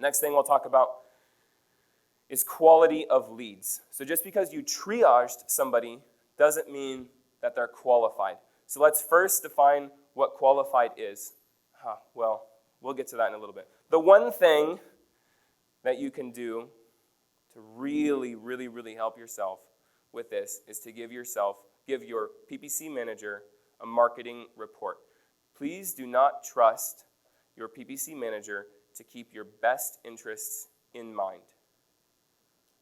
Next thing we'll talk about is quality of leads. So just because you triaged somebody doesn't mean that they're qualified. So let's first define what qualified is. Well, we'll get to that in a little bit. The one thing that you can do to really, really, really help yourself with this is to give your PPC manager a marketing report. Please do not trust your PPC manager to keep your best interests in mind.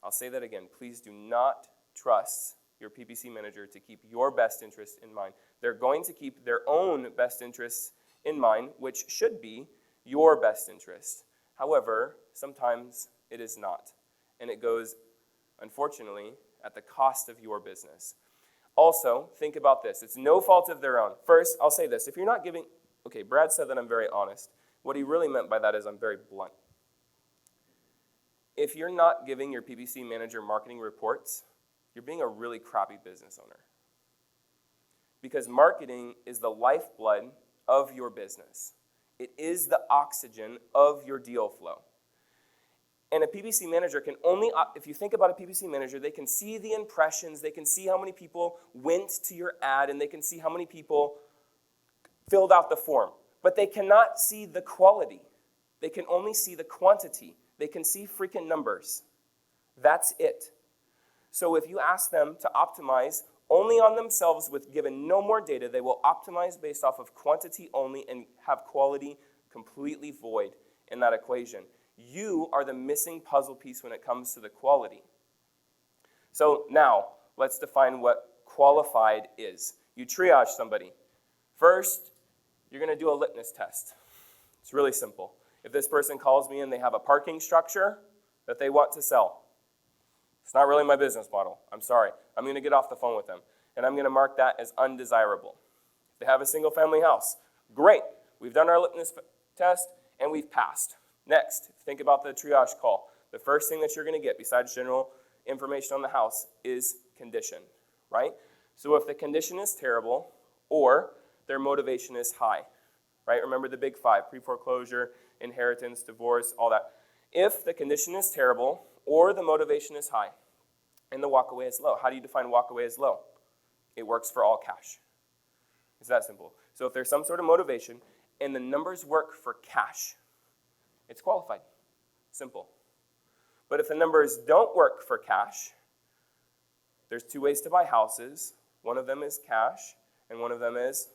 I'll say that again. Please do not trust your PPC manager to keep your best interests in mind. They're going to keep their own best interests in mind, which should be your best interest. However, sometimes it is not. And it goes, unfortunately, at the cost of your business. Also, think about this. It's no fault of their own. First, I'll say this. If you're not giving, okay, Brad said that I'm very honest. What he really meant by that is I'm very blunt. If you're not giving your PPC manager marketing reports, you're being a really crappy business owner. Because marketing is the lifeblood of your business. It is the oxygen of your deal flow. And a PPC manager can only, if you think about a PPC manager, they can see the impressions, they can see how many people went to your ad, and they can see how many people filled out the form. But they cannot see the quality. They can only see the quantity. They can see freaking numbers. That's it. So if you ask them to optimize only on themselves with given no more data, they will optimize based off of quantity only and have quality completely void in that equation. You are the missing puzzle piece when it comes to the quality. So now, let's define what qualified is. You triage somebody. First, you're going to do a litmus test. It's really simple. If this person calls me and they have a parking structure that they want to sell, it's not really my business model. I'm sorry. I'm going to get off the phone with them, and I'm going to mark that as undesirable. If they have a single-family house, great. We've done our litmus test, and we've passed. Next, think about the triage call. The first thing that you're going to get, besides general information on the house, is condition, right? So if the condition is terrible or their motivation is high, right? Remember the big five: pre-foreclosure, inheritance, divorce, all that. If the condition is terrible or the motivation is high and the walkaway is low, how do you define walkaway as low? It works for all cash. It's that simple. So if there's some sort of motivation and the numbers work for cash, it's qualified. Simple. But if the numbers don't work for cash, there's two ways to buy houses. One of them is cash, and one of them is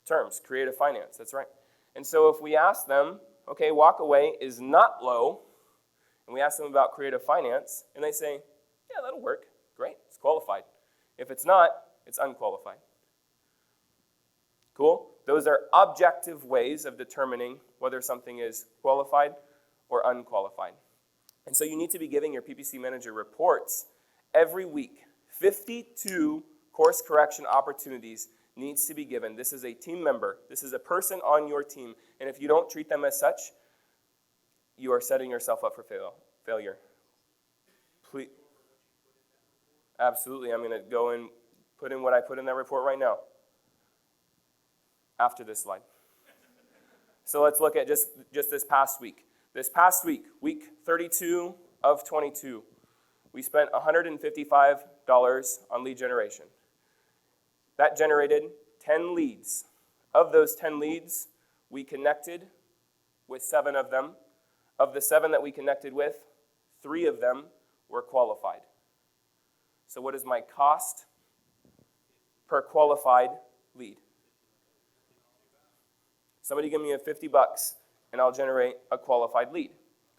terms, creative finance. That's right. And so if we ask them, okay, walkaway is not low, and we ask them about creative finance, and they say, yeah, that'll work. Great, it's qualified. If it's not, it's unqualified. Cool? Those are objective ways of determining whether something is qualified or unqualified. And so you need to be giving your PPC manager reports every week. 52 course correction opportunities needs to be given. This is a team member. This is a person on your team. And if you don't treat them as such, you are setting yourself up for failure. Please. Absolutely. I'm going to go and put in what I put in that report right now after this slide. So let's look at just this past week. This past week, week 32 of 22, we spent $155 on lead generation. That generated 10 leads. Of those 10 leads, we connected with 7 of them. Of the 7 that we connected with, 3 of them were qualified. So what is my cost per qualified lead? Somebody give me a $50 and I'll generate a qualified lead.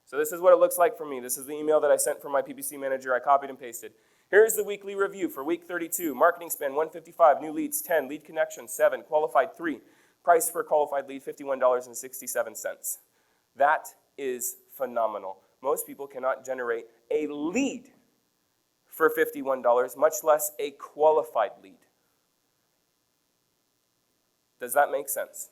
So this is what it looks like for me. This is the email that I sent from my PPC manager. I copied and pasted. Here's the weekly review for week 32. Marketing spend, $155. New leads, 10. Lead connection, 7. Qualified, 3. Price per qualified lead, $51.67. That is phenomenal. Most people cannot generate a lead for $51, much less a qualified lead. Does that make sense?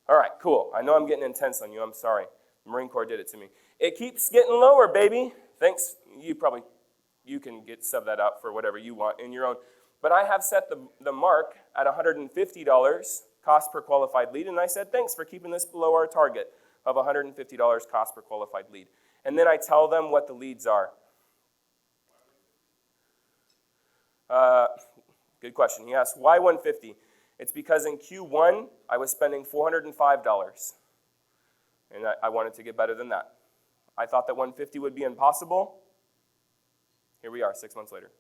All right, cool. I know I'm getting intense on you. I'm sorry. The Marine Corps did it to me. It keeps getting lower, baby. Thanks. You can sub that out for whatever you want in your own. But I have set the mark at $150 cost per qualified lead, and I said, thanks for keeping this below our target. of $150 cost per qualified lead. And then I tell them what the leads are. Good question. He asked, why 150? It's because in Q1, I was spending $405, and I wanted to get better than that. I thought that 150 would be impossible. Here we are, 6 months later.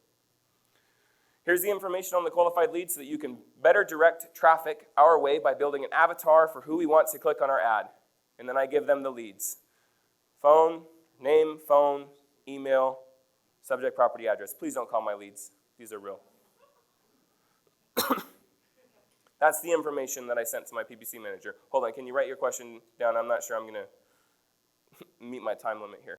Here's the information on the qualified leads so that you can better direct traffic our way by building an avatar for who we want to click on our ad. And then I give them the leads. Phone, name, phone, email, subject, property, address. Please don't call my leads. These are real. That's the information that I sent to my PPC manager. Hold on, can you write your question down? I'm not sure I'm going to meet my time limit here.